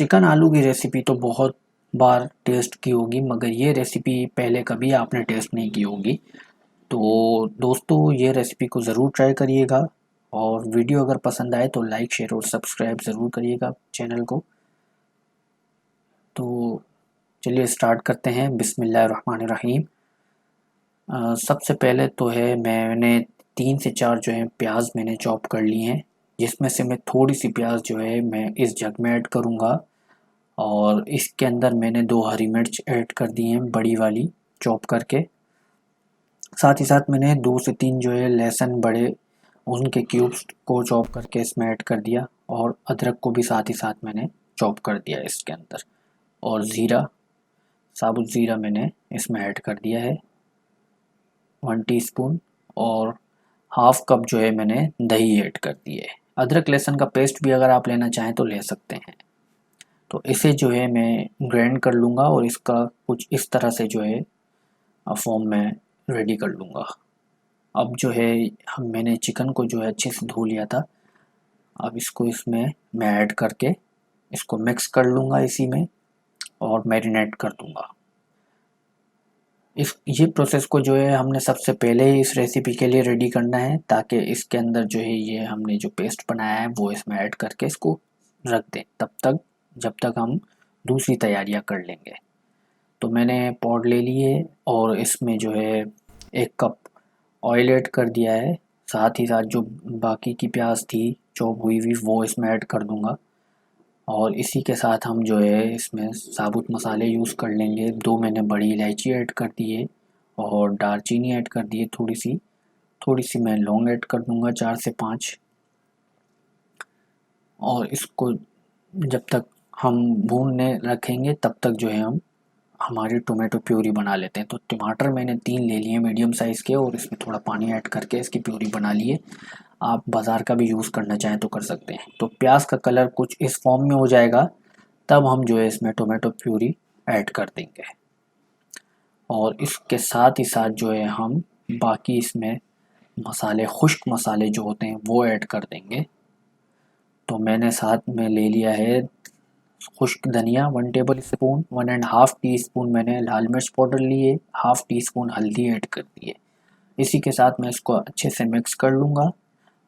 Chicken आलू की recipe तो बहुत बार टेस्ट की होगी, मगर ये रेसिपी पहले कभी आपने टेस्ट नहीं की होगी। तो दोस्तों, ये रेसिपी को ज़रूर ट्राई करिएगा, और वीडियो अगर पसंद आए तो लाइक शेयर और सब्सक्राइब ज़रूर करिएगा चैनल को। तो चलिए स्टार्ट करते हैं। बिस्मिल्लाहिर्रहमानिर्रहीम। सबसे पहले तो है, मैंने 3 से 4 जो है प्याज मैंने चॉप कर ली हैं, जिसमें से मैं थोड़ी सी प्याज जो है मैं इस जग में ऐड करूँगा। और इसके अंदर मैंने 2 हरी मिर्च ऐड कर दी हैं, बड़ी वाली चॉप करके। साथ ही साथ मैंने 2 से 3 जो है लहसुन बड़े, उनके क्यूब्स को चॉप करके इसमें ऐड कर दिया, और अदरक को भी साथ ही साथ मैंने चॉप कर दिया इसके अंदर। और ज़ीरा, साबुत ज़ीरा मैंने इसमें ऐड कर दिया है 1 टीस्पून। और हाफ कप जो है मैंने दही ऐड कर दी है। अदरक लहसुन का पेस्ट भी अगर आप लेना चाहें तो ले सकते हैं। तो इसे जो है मैं ग्राइंड कर लूँगा, और इसका कुछ इस तरह से जो है फॉर्म में रेडी कर लूँगा। अब जो है मैंने चिकन को जो है अच्छे से धो लिया था। अब इसको इसमें मैं ऐड करके इसको मिक्स कर लूँगा इसी में, और मैरिनेट कर दूँगा। ये प्रोसेस को जो है हमने सबसे पहले ही इस रेसिपी के लिए रेडी करना है, ताकि इसके अंदर जो है ये हमने जो पेस्ट बनाया है वो इसमें ऐड करके इसको रख दें, तब तक जब तक हम दूसरी तैयारियां कर लेंगे। तो मैंने पॉट ले लिए, और इसमें जो है 1 कप ऑयल ऐड कर दिया है। साथ ही साथ जो बाकी की प्याज थी चॉप हुई हुई वो इसमें ऐड कर दूंगा। और इसी के साथ हम जो है इसमें साबुत मसाले यूज़ कर लेंगे। 2 मैंने बड़ी इलायची ऐड कर दी है, और दालचीनी ऐड कर दी है थोड़ी सी मैं लौंग ऐड कर दूंगा 4 से 5। और इसको जब तक हम भूनने रखेंगे तब तक जो है हम हमारी टोमेटो प्यूरी बना लेते हैं। तो टमाटर मैंने 3 ले लिए मीडियम साइज़ के, और इसमें थोड़ा पानी ऐड करके इसकी प्यूरी बना लिए। आप बाज़ार का भी यूज़ करना चाहें तो कर सकते हैं। तो प्याज का कलर कुछ इस फॉर्म में हो जाएगा, तब हम जो है इसमें टोमेटो प्यूरी ऐड कर देंगे। और इसके साथ ही साथ जो है हम बाकी इसमें मसाले, खुश्क मसाले जो होते हैं वो ऐड कर देंगे। तो मैंने साथ में ले लिया है खुश्क धनिया 1 टेबल स्पून, 1.5 टीस्पून मैंने लाल मिर्च पाउडर लिए, हाफ टी स्पून हल्दी ऐड कर दी है। इसी के साथ मैं इसको अच्छे से मिक्स कर लूँगा,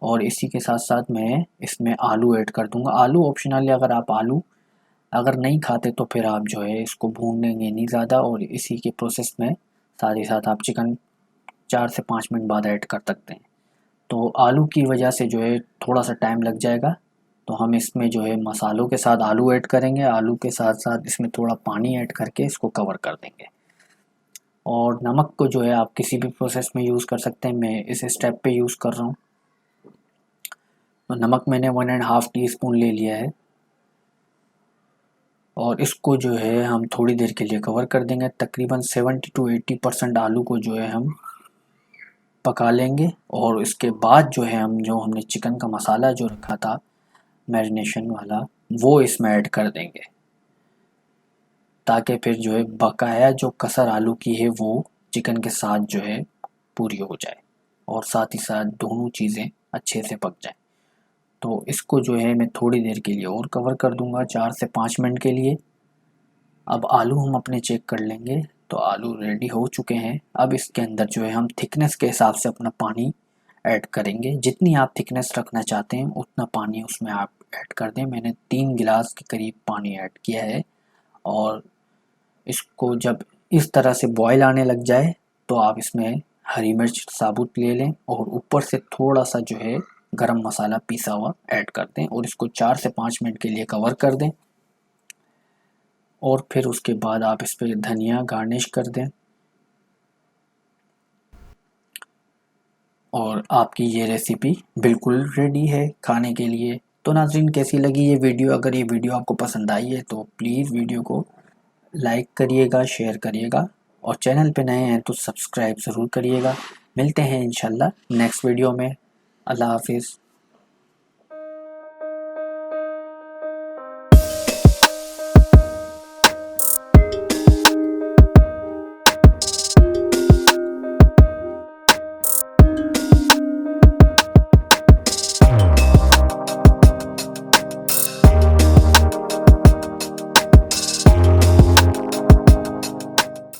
और इसी के साथ साथ मैं इसमें आलू ऐड कर दूँगा। आलू ऑप्शनल है, अगर आप आलू अगर नहीं खाते तो फिर आप जो है इसको भूनेंगे नहीं ज़्यादा, और इसी के प्रोसेस में साथ ही साथ आप चिकन 4 से 5 मिनट बाद ऐड कर सकते हैं। तो आलू की वजह से जो है थोड़ा सा टाइम लग जाएगा। तो हम इसमें जो है मसालों के साथ आलू ऐड करेंगे, आलू के साथ साथ इसमें थोड़ा पानी ऐड करके इसको कवर कर देंगे। और नमक को जो है आप किसी भी प्रोसेस में यूज़ कर सकते हैं, मैं इस स्टेप पे यूज़ कर रहा हूँ। तो नमक मैंने 1.5 टीस्पून ले लिया है, और इसको जो है हम थोड़ी देर के लिए कवर कर देंगे। तकरीबन 70 to 80% आलू को जो है हम पका लेंगे, और इसके बाद जो है हमने चिकन का मसाला जो रखा था मैरिनेशन वाला, वो इसमें ऐड कर देंगे, ताकि फिर जो है बकाया जो कसर आलू की है वो चिकन के साथ जो है पूरी हो जाए, और साथ ही साथ दोनों चीज़ें अच्छे से पक जाएं। तो इसको जो है मैं थोड़ी देर के लिए और कवर कर दूंगा, 4 से 5 मिनट के लिए। अब आलू हम अपने चेक कर लेंगे। तो आलू रेडी हो चुके हैं। अब इसके अंदर जो है हम थिकनेस के हिसाब से अपना पानी ऐड करेंगे। जितनी आप थिकनेस रखना चाहते हैं उतना पानी उसमें आप ऐड कर दें। मैंने 3 गिलास के करीब पानी ऐड किया है, और इसको जब इस तरह से बॉयल आने लग जाए तो आप इसमें हरी मिर्च साबुत ले लें, और ऊपर से थोड़ा सा जो है गरम मसाला पिसा हुआ ऐड कर दें, और इसको 4 से 5 मिनट के लिए कवर कर दें। और फिर उसके बाद आप इस पर धनिया गार्निश कर दें, और आपकी ये रेसिपी बिल्कुल रेडी है खाने के लिए। तो नाज़रीन, कैसी लगी ये वीडियो? अगर ये वीडियो आपको पसंद आई है तो प्लीज़ वीडियो को लाइक करिएगा, शेयर करिएगा, और चैनल पे नए हैं तो सब्सक्राइब ज़रूर करिएगा। मिलते हैं इंशाल्लाह नेक्स्ट वीडियो में। अल्लाह हाफिज़।